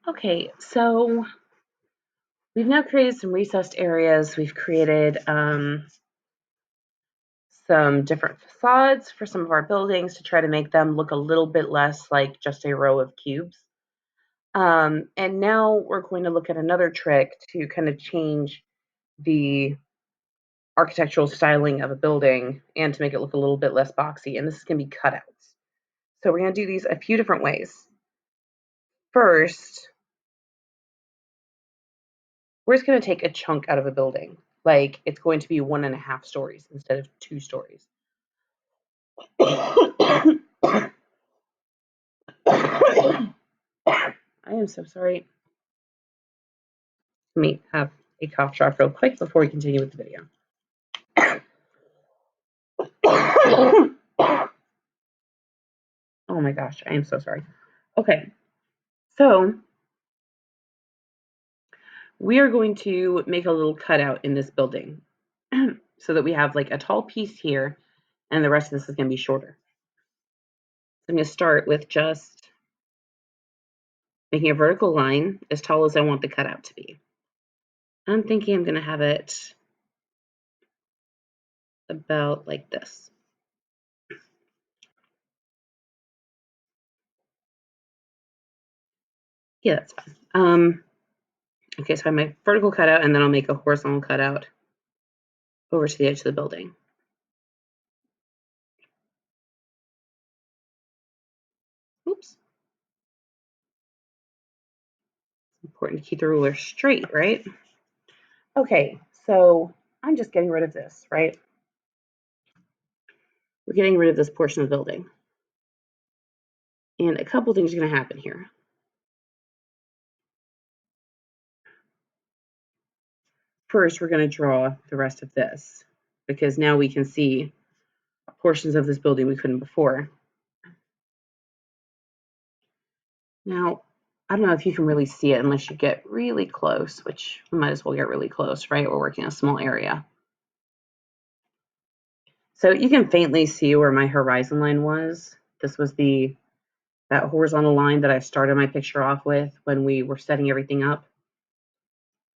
Okay, so we've now created some recessed areas. We've created some different facades for some of our buildings to try to make them look a little bit less like just a row of cubes. And now we're going to look at another trick to kind of change the architectural styling of a building and to make it look a little bit less boxy. And this is going to be cutouts. So we're going to do these a few different ways. First, we're just going to take a chunk out of a building. Like it's going to be 1.5 stories instead of 2 stories. I am so sorry. Let me have a cough drop real quick before we continue with the video. Oh my gosh, I am so sorry. Okay, so we are going to make a little cutout in this building so that we have like a tall piece here and the rest of this is going to be shorter. I'm going to start with just making a vertical line as tall as I want the cutout to be. I'm thinking I'm going to have it about like this. Yeah, that's fine. Okay, so I have my vertical cutout, and then I'll make a horizontal cutout over to the edge of the building. Oops. It's important to keep the ruler straight, right? Okay, so I'm just getting rid of this, right? We're getting rid of this portion of the building. And a couple things are going to happen here. First, we're going to draw the rest of this because now we can see portions of this building we couldn't before. Now, I don't know if you can really see it unless you get really close, which we might as well get really close, right? We're working a small area. So you can faintly see where my horizon line was. This was that horizontal line that I started my picture off with when we were setting everything up.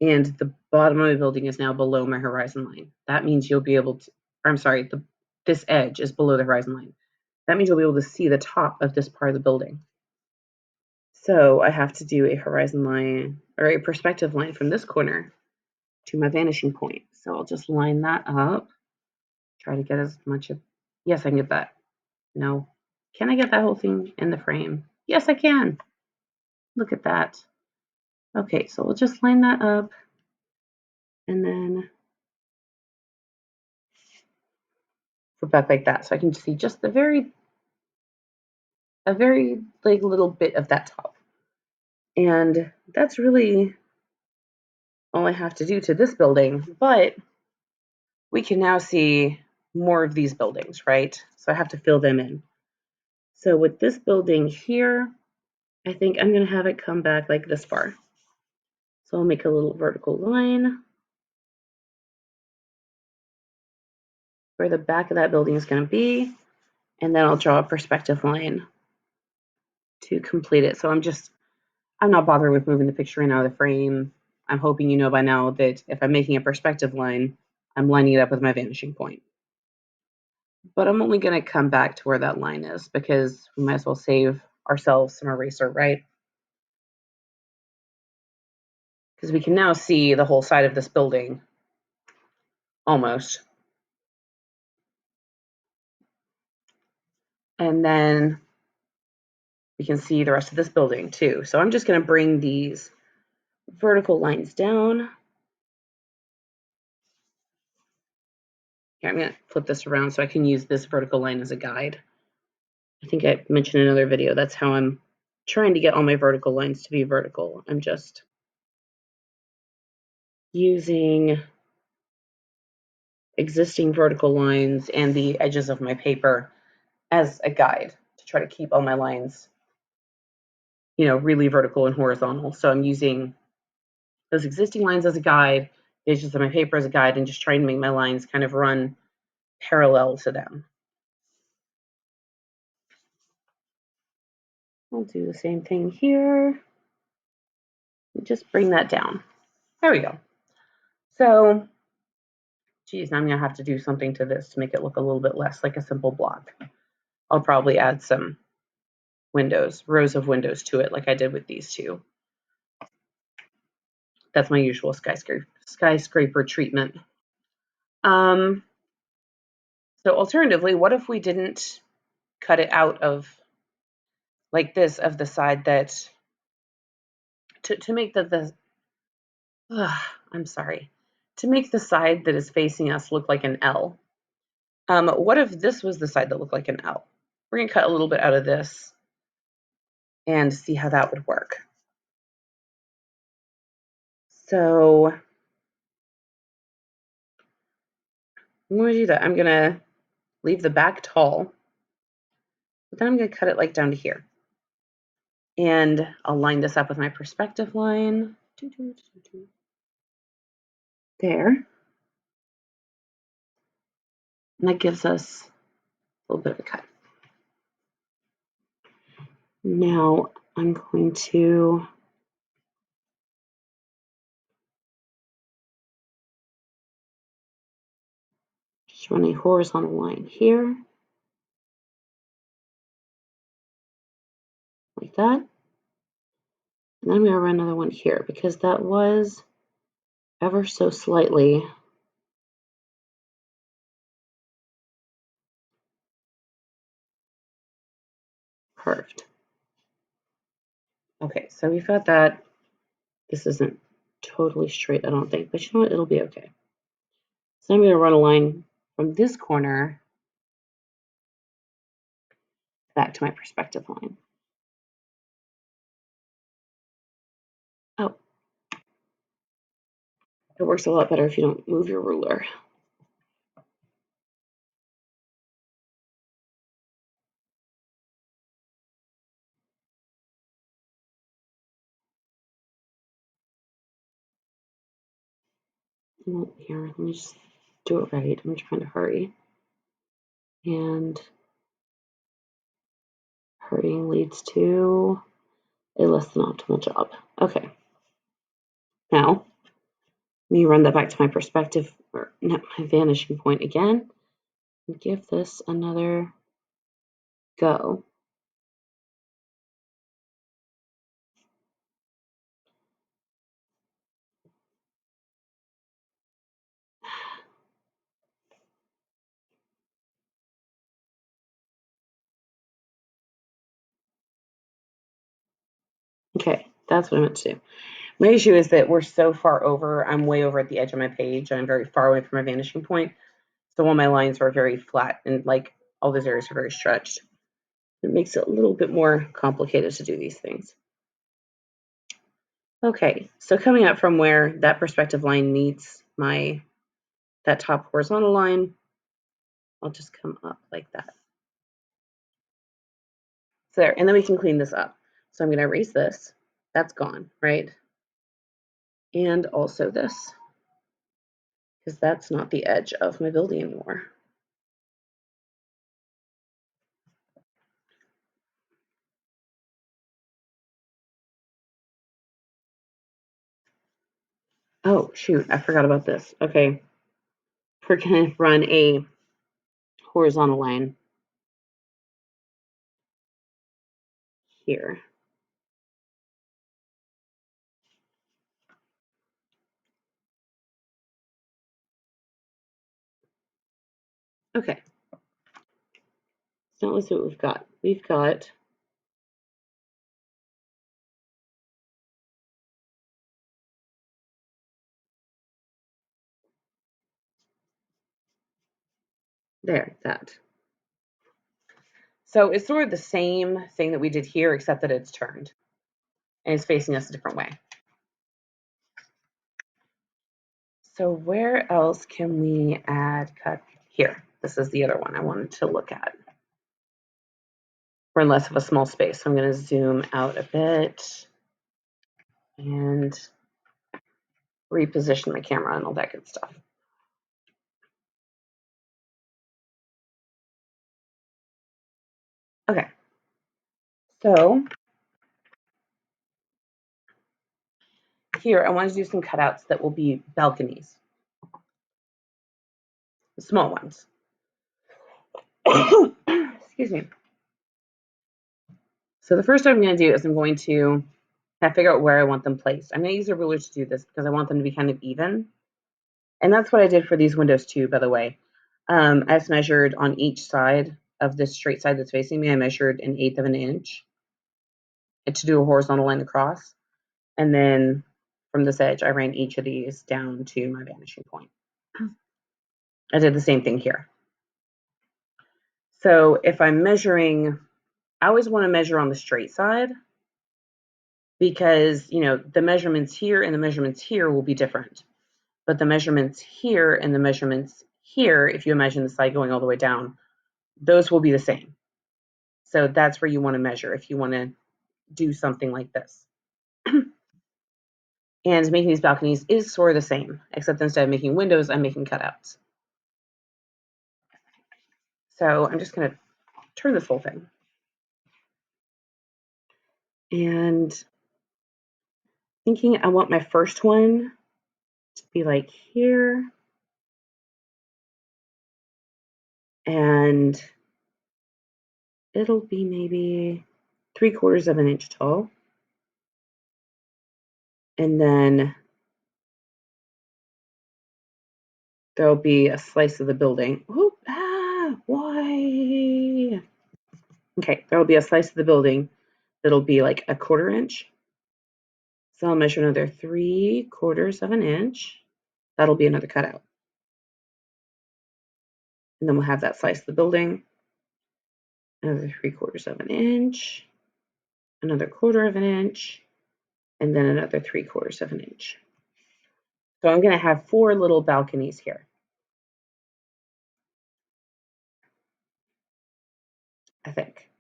And the bottom of the building is now below my horizon line. That means you'll be able to, I'm sorry, this edge is below the horizon line. That means you'll be able to see the top of this part of the building. So I have to do a horizon line or a perspective line from this corner to my vanishing point. So I'll just line that up, try to get as much of, yes, I can get that. No, can I get that whole thing in the frame? Yes, I can. Look at that. Okay, so we'll just line that up and then flip back like that. So I can see just a very like little bit of that top. And that's really all I have to do to this building, but we can now see more of these buildings, right? So I have to fill them in. So with this building here, I think I'm going to have it come back like this far. So I'll make a little vertical line where the back of that building is going to be, and then I'll draw a perspective line to complete it. So I'm not bothering with moving the picture in out of the frame. I'm hoping you know by now that if I'm making a perspective line, I'm lining it up with my vanishing point. But I'm only going to come back to where that line is because we might as well save ourselves some eraser, right? Because we can now see the whole side of this building, almost. And then we can see the rest of this building too. So I'm just going to bring these vertical lines down. Here, I'm going to flip this around so I can use this vertical line as a guide. I think I mentioned in another video, that's how I'm trying to get all my vertical lines to be vertical. I'm just using existing vertical lines and the edges of my paper as a guide to try to keep all my lines, really vertical and horizontal. So I'm using those existing lines as a guide, the edges of my paper as a guide, and just trying to make my lines kind of run parallel to them. I'll do the same thing here. Just bring that down. There we go. So, geez, now I'm gonna have to do something to this to make it look a little bit less like a simple block. I'll probably add some windows, rows of windows to it like I did with these two. That's my usual skyscraper treatment. So alternatively, what if we didn't cut it out of like this of the side that to make the I'm sorry, to make the side that is facing us look like an L. What if this was the side that looked like an L? We're gonna cut a little bit out of this and see how that would work. So I'm gonna do that. I'm gonna leave the back tall, but then I'm gonna cut it like down to here. And I'll line this up with my perspective line. There. And that gives us a little bit of a cut. Now I'm going to just run a horizontal line here, like that. And then I'm going to run another one here because that was ever so slightly curved. Okay, so we've got that. This isn't totally straight, I don't think, but you know what? It'll be okay. So I'm going to run a line from this corner back to my perspective line. Oh, it works a lot better if you don't move your ruler. Here, let me just do it right. I'm trying to hurry. And hurrying leads to a less than optimal job. Okay. Now, let me run that back to my perspective, or not my vanishing point again, and give this another go. Okay, that's what I meant to do. My issue is that we're so far over, I'm way over at the edge of my page, and I'm very far away from my vanishing point. So all my lines are very flat and like all those areas are very stretched. It makes it a little bit more complicated to do these things. Okay, so coming up from where that perspective line meets that top horizontal line, I'll just come up like that. So there, and then we can clean this up. So I'm going to erase this. That's gone, right? And also this, because that's not the edge of my building anymore. Oh, shoot, I forgot about this. Okay, we're going to run a horizontal line here. Okay, so let's see what we've got. We've got there, that. So it's sort of the same thing that we did here, except that it's turned and it's facing us a different way. So where else can we add cut? Here, this is the other one I wanted to look at. We're in less of a small space, so I'm going to zoom out a bit and reposition my camera and all that good stuff. Okay, so here I want to do some cutouts that will be balconies, the small ones. Excuse me. So the first thing I'm going to do is I'm going to figure out where I want them placed. I'm going to use a ruler to do this because I want them to be kind of even. And that's what I did for these windows too, by the way. I just measured on each side of this straight side that's facing me, I measured 1/8 of an inch to do a horizontal line across. And then from this edge, I ran each of these down to my vanishing point. I did the same thing here. So if I'm measuring, I always want to measure on the straight side because, you know, the measurements here and the measurements here will be different. But the measurements here and the measurements here, if you imagine the side going all the way down, those will be the same. So that's where you want to measure if you want to do something like this. And making these balconies is sort of the same, except instead of making windows, I'm making cutouts. So I'm just going to turn this whole thing. And thinking I want my first one to be like here. And it'll be maybe 3/4 of an inch tall. And then there'll be a slice of the building. Whoop, why? Okay, there'll be a slice of the building that'll be like 1/4 inch. So I'll measure another 3/4 of an inch. That'll be another cutout. And then we'll have that slice of the building, another 3/4 of an inch, another 1/4 of an inch, and then another 3/4 of an inch. So I'm going to have 4 little balconies here. I think.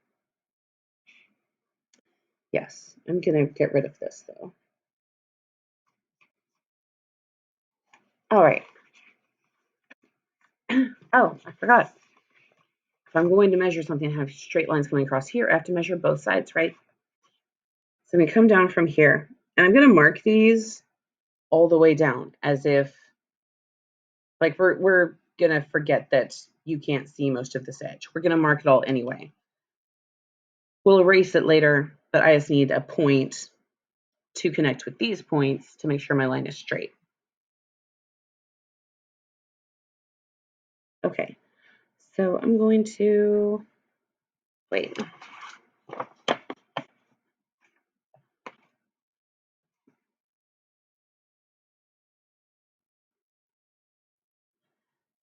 Yes, I'm going to get rid of this though. All right. Oh, I forgot. If I'm going to measure something and have straight lines going across here, I have to measure both sides, right? So I'm going to come down from here, and I'm going to mark these all the way down as if, like, we're going to forget that you can't see most of this edge. We're going to mark it all anyway. We'll erase it later, but I just need a point to connect with these points to make sure my line is straight. Okay, so I'm going to, wait.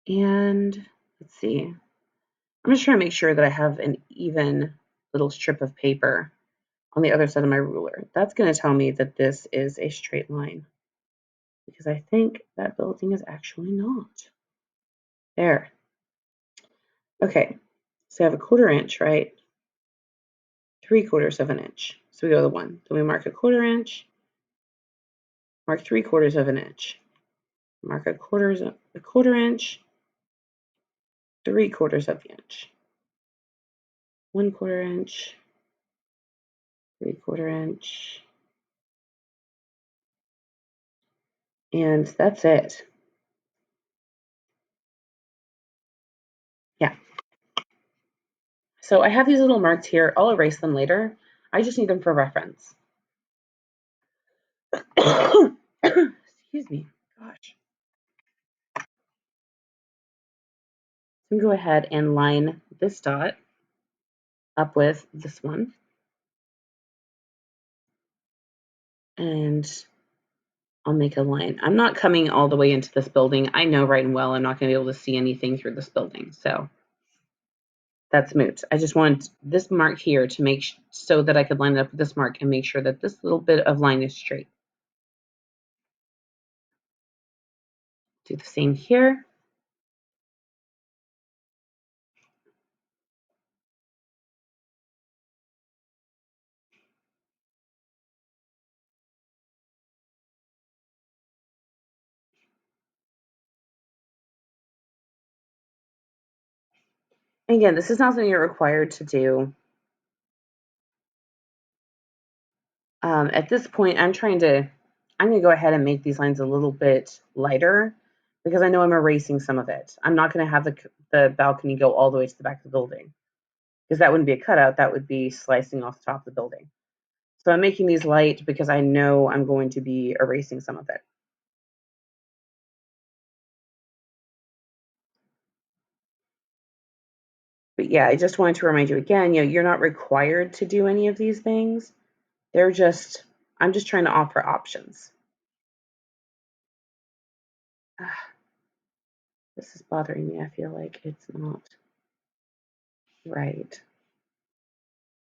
And let's see. I'm just trying to make sure that I have an even little strip of paper on the other side of my ruler. That's going to tell me that this is a straight line because I think that building is actually not. There. Okay, so I have 1/4 inch, right? 3/4 of an inch. So we go to the 1. Then we mark 1/4 inch, mark 3/4 of an inch, mark 1/4 inch, 3/4 of the inch, 1/4 inch, 3/4 inch, and that's it. Yeah. So I have these little marks here. I'll erase them later. I just need them for reference. Excuse me. Gosh. So go ahead and line this dot up with this one. And I'll make a line. I'm not coming all the way into this building. I know right and well I'm not going to be able to see anything through this building. So that's moot. I just want this mark here to make so that I could line it up with this mark and make sure that this little bit of line is straight. Do the same here. Again, this is not something you're required to do. At this point, I'm trying to I'm going to go ahead and make these lines a little bit lighter because I know I'm erasing some of it. I'm not going to have the balcony go all the way to the back of the building because that wouldn't be a cutout. That would be slicing off the top of the building. So I'm making these light because I know I'm going to be erasing some of it. But yeah, I just wanted to remind you again, you're not required to do any of these things. I'm just trying to offer options. This is bothering me. I feel like it's not right.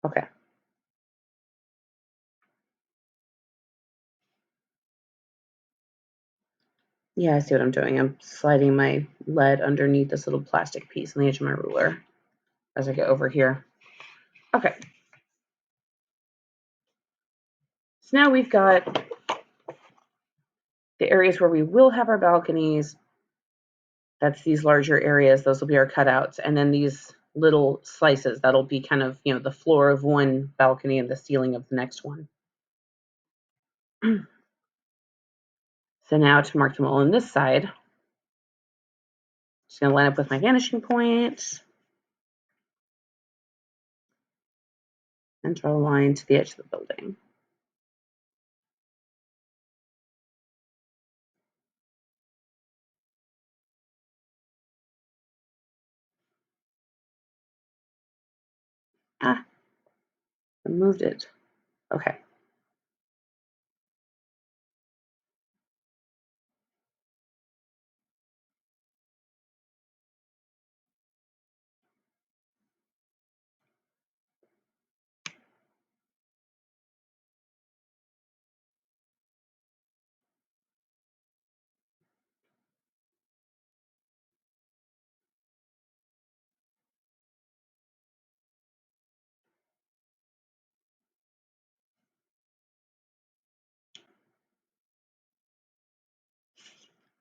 Okay. Yeah, I see what I'm doing. I'm sliding my lead underneath this little plastic piece on the edge of my ruler as I get over here. Okay. So now we've got the areas where we will have our balconies. That's these larger areas. Those will be our cutouts. And then these little slices, that'll be kind of, the floor of one balcony and the ceiling of the next one. So now to mark them all on this side, just going to line up with my vanishing point and draw a line to the edge of the building. I moved it. Okay.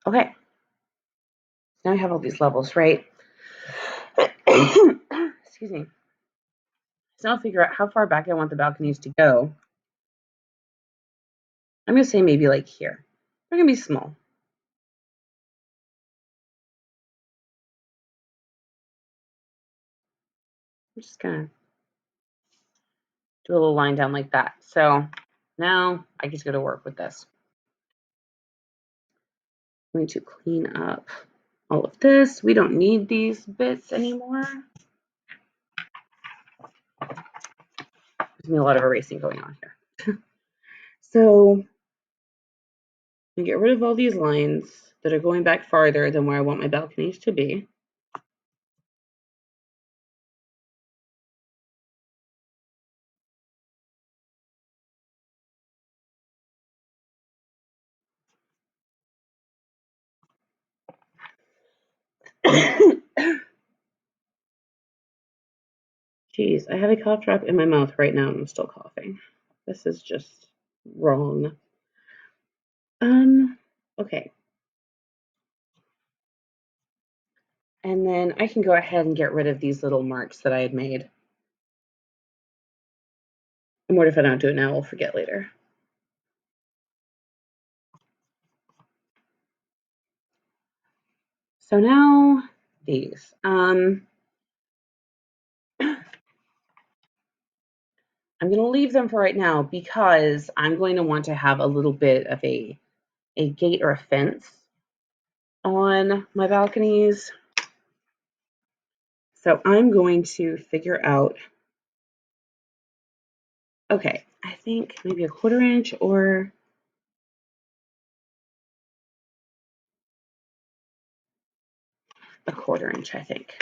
Okay. Now I have all these levels, right? Excuse me. So now I'll figure out how far back I want the balconies to go. I'm going to say maybe like here. They're going to be small. I'm just going to do a little line down like that. So now I get to go to work with this. I'm going to clean up all of this. We don't need these bits anymore. There's a lot of erasing going on here. So I get rid of all these lines that are going back farther than where I want my balconies to be. Jeez, I have a cough drop in my mouth right now and I'm still coughing. This is just wrong. Okay. And then I can go ahead and get rid of these little marks that I had made. And what if I don't do it now? We'll forget later. So now these. I'm going to leave them for right now because I'm going to want to have a little bit of a gate or a fence on my balconies. So I'm going to figure out, okay, I think maybe a 1/4 inch or a 1/4 inch, I think.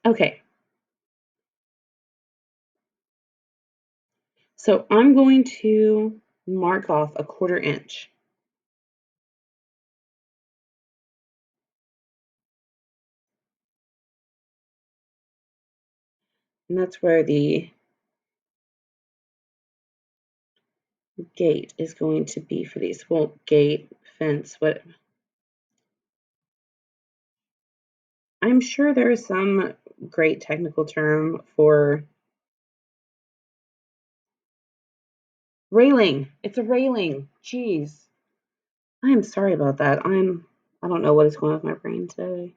Okay. So I'm going to mark off a 1/4 inch. And that's where the gate is going to be for these. Well, gate, fence, what? I'm sure there is some great technical term for Railing. It's a railing. Jeez. I am sorry about that. I don't know what is going on with my brain today.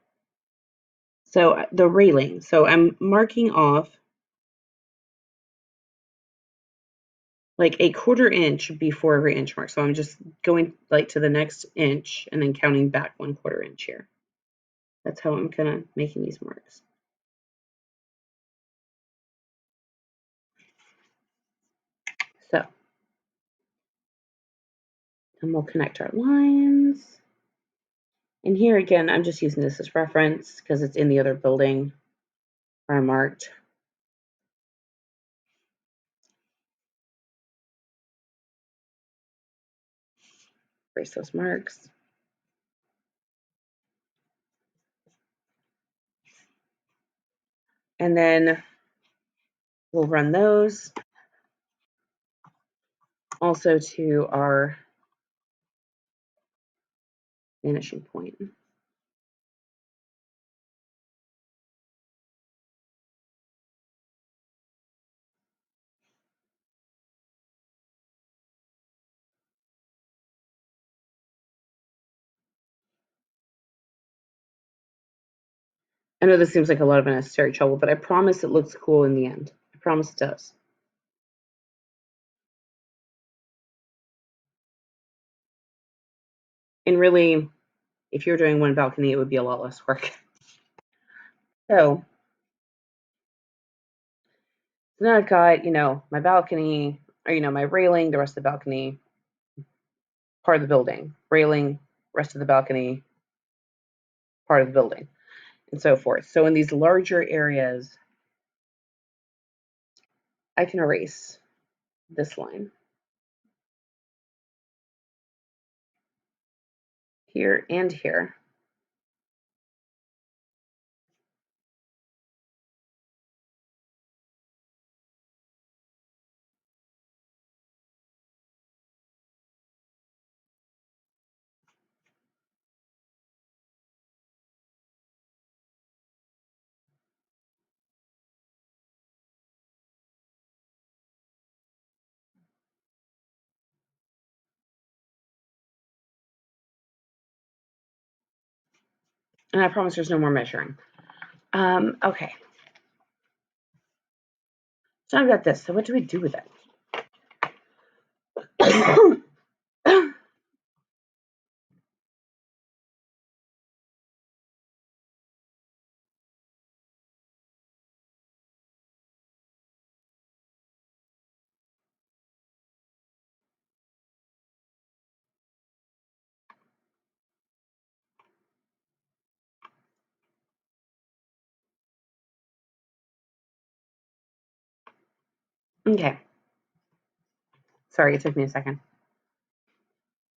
So the railing. So I'm marking off like a 1/4 inch before every inch mark. So I'm just going like to the next inch and then counting back 1/4 inch here. That's how I'm kind of making these marks. So, and we'll connect our lines. And here again, I'm just using this as reference because it's in the other building where I marked. Erase those marks. And then we'll run those also to our vanishing point. I know this seems like a lot of unnecessary trouble, but I promise it looks cool in the end. I promise it does. And really, if you're doing one balcony, it would be a lot less work. So now I've got, my balcony, or, my railing, the rest of the balcony, part of the building, railing, rest of the balcony, part of the building, and so forth. So in these larger areas, I can erase this line here and here. And I promise there's no more measuring. Okay. So I've got this. So what do we do with it? Okay. Sorry, it took me a second.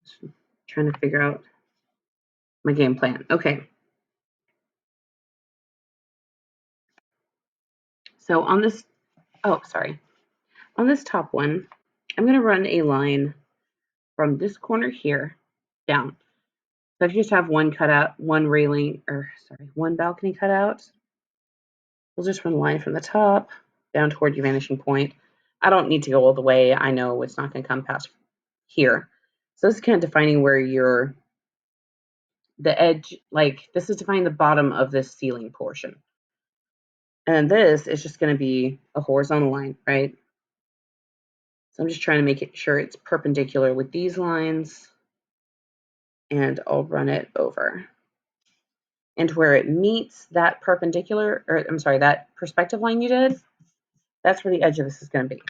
Just trying to figure out my game plan. Okay. So on this, on this top one, I'm going to run a line from this corner here down. So if you just have one cutout, one railing, one balcony cutout, we'll just run a line from the top down toward your vanishing point. I don't need to go all the way. I know it's not going to come past here. So this is kind of defining where the edge, like this is defining the bottom of this ceiling portion. And this is just going to be a horizontal line, right? So I'm just trying to make it sure it's perpendicular with these lines, and I'll run it over. And where it meets that perpendicular, or I'm sorry, that perspective line you did, that's where the edge of this is going to be.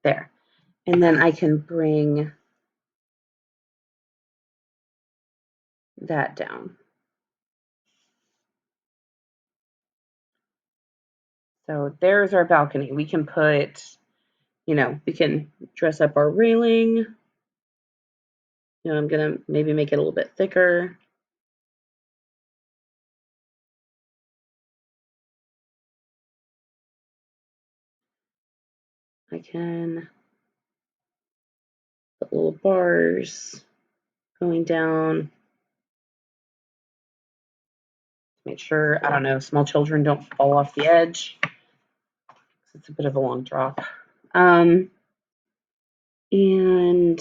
There. And then I can bring that down. So there's our balcony. We can put, we can dress up our railing. I'm going to maybe make it a little bit thicker. I can put little bars. going down. Make sure, I don't know, small children don't fall off the edge. It's a bit of a long drop. And we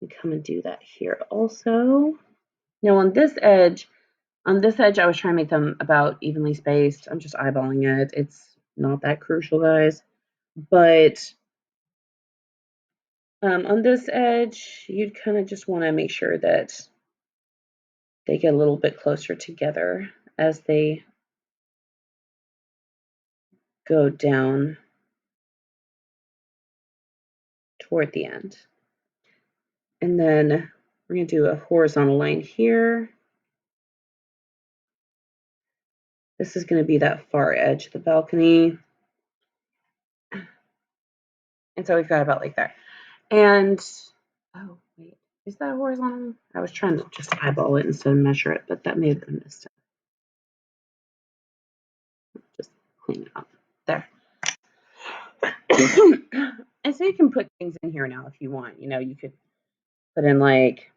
come and do that here also. Now on this edge, I was trying to make them about evenly spaced. I'm just eyeballing it. It's not that crucial, guys. But on this edge, you'd kind of just want to make sure that they get a little bit closer together as they go down toward the end. And then we're going to do a horizontal line here. This is going to be that far edge of the balcony. And so we've got about like that. And, oh, wait, is that horizontal? I was trying to just eyeball it instead of measure it, but that may have been a mistake. Just clean it up. There. And so you can put things in here now if you want. You know, you could put in like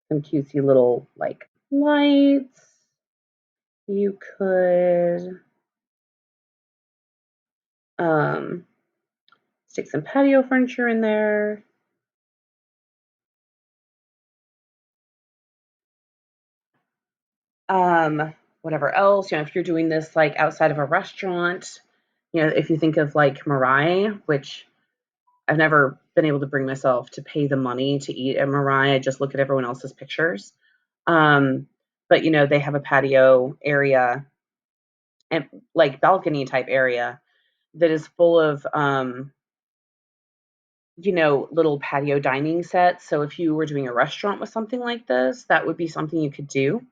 some cutesy little like lights. You could stick some patio furniture in there. Whatever else, you know, if you're doing this like outside of a restaurant, you know, if you think of like Mirai, which I've never been able to bring myself to pay the money to eat at Mirai. I just look at everyone else's pictures. But you know, they have a patio area and like balcony type area that is full of you know, little patio dining sets. So if you were doing a restaurant with something like this, that would be something you could do.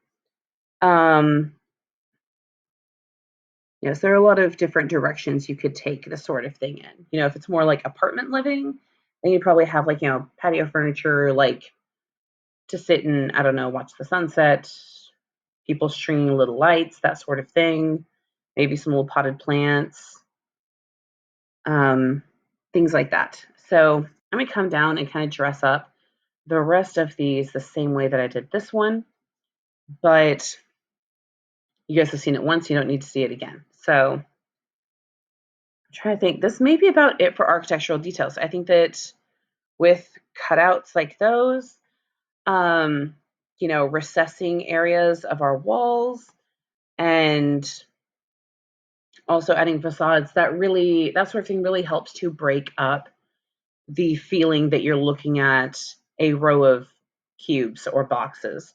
Yes, there are a lot of different directions you could take this sort of thing in. You know, if it's more like apartment living, then you probably have like, you know, patio furniture, like to sit and, I don't know, watch the sunset, people stringing little lights, that sort of thing. Maybe some little potted plants, um, things like that. So I'm going to come down and kind of dress up the rest of these the same way that I did this one. But you guys have seen it once, you don't need to see it again. So I'm trying to think. This may be about it for architectural details. I think that with cutouts like those, you know, recessing areas of our walls and also adding facades, that sort of thing really helps to break up the feeling that you're looking at a row of cubes or boxes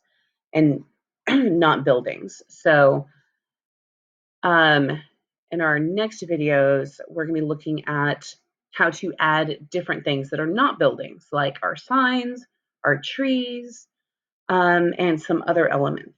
and not buildings. So in our next videos, we're going to be looking at how to add different things that are not buildings, like our signs, our trees, and some other elements.